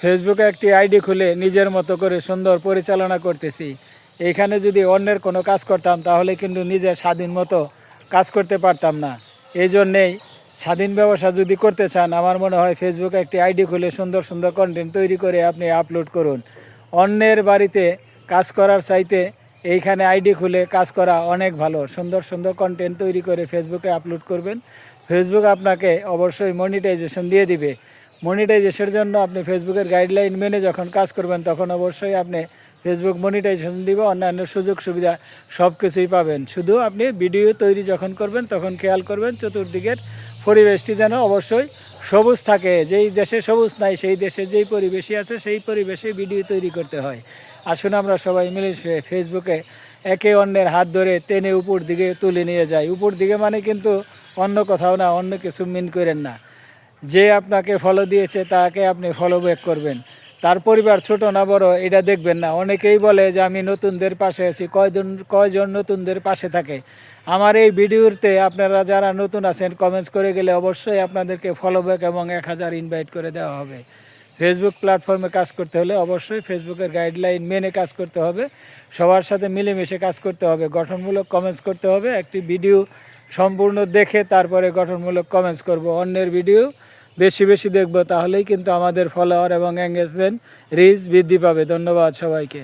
ফেসবুকে একটি আইডি খুলে নিজের মতো করে সুন্দর পরিচালনা করতেছি। এইখানে যদি অন্যের কোনো কাজ করতাম তাহলে কিন্তু নিজের স্বাধীন মতো কাজ করতে পারতাম না। এই জন্যেই স্বাধীন ব্যবসা যদি করতে চান, আমার মনে হয় ফেসবুকে একটি আইডি খুলে সুন্দর সুন্দর কন্টেন্ট তৈরি করে আপনি আপলোড করুন। অন্যের বাড়িতে কাজ করার চাইতে এইখানে আইডি খুলে কাজ করা অনেক ভালো। সুন্দর সুন্দর কন্টেন্ট তৈরি করে ফেসবুকে আপলোড করবেন। ফেসবুক আপনাকে অবশ্যই মনিটাইজেশন দিয়ে দিবে। মনিটাইজেশনের জন্য আপনি ফেসবুকের গাইডলাইন মেনে যখন কাজ করবেন তখন অবশ্যই আপনি ফেসবুক মনিটাইজেশন দিবে, অন্যান্য সুযোগ সুবিধা সব কিছুই পাবেন। শুধু আপনি ভিডিও তৈরি যখন করবেন তখন খেয়াল করবেন চতুর্দিকের পরিবেশটি যেন অবশ্যই সবুজ থাকে। যেই দেশে সবুজ নাই সেই দেশে যেই পরিবেশই আছে সেই পরিবেশে ভিডিও তৈরি করতে হয়। আসুন আমরা সবাই মিলে ফেসবুকে একে অন্যের হাত ধরে টেনে উপর দিকে তুলে নিয়ে যাই। উপর দিকে মানে কিন্তু অন্য কোথাও না, অন্য কিছু মিন করেন না। যে আপনাকে ফলো দিয়েছে তাকে আপনি ফলো ব্যাক করবেন। তার পরিবার ছোট না বড় এটা দেখবেন না। অনেকেই বলে যে আমি নতুনদের পাশে আছি, কয়জন নতুনদের পাশে থাকে। আমার এই ভিডিওতে আপনারা যারা নতুন আছেন কমেন্টস করে গেলে অবশ্যই আপনাদেরকে ফলো ব্যাক এবং 1000 ইনভাইট করে দেওয়া হবে। ফেসবুক প্ল্যাটফর্মে কাজ করতে হলে অবশ্যই ফেসবুকের গাইডলাইন মেনে কাজ করতে হবে, সবার সাথে মিলেমিশে কাজ করতে হবে, গঠনমূলক কমেন্টস করতে হবে। একটি ভিডিও সম্পূর্ণ দেখে তারপরে গঠনমূলক কমেন্টস করব। অন্যের ভিডিও বেশি বেশি দেখব, তাহলেই কিন্তু আমাদের ফলোয়ার এবং এঙ্গেজমেন্ট রিচ বৃদ্ধি পাবে। ধন্যবাদ সবাইকে।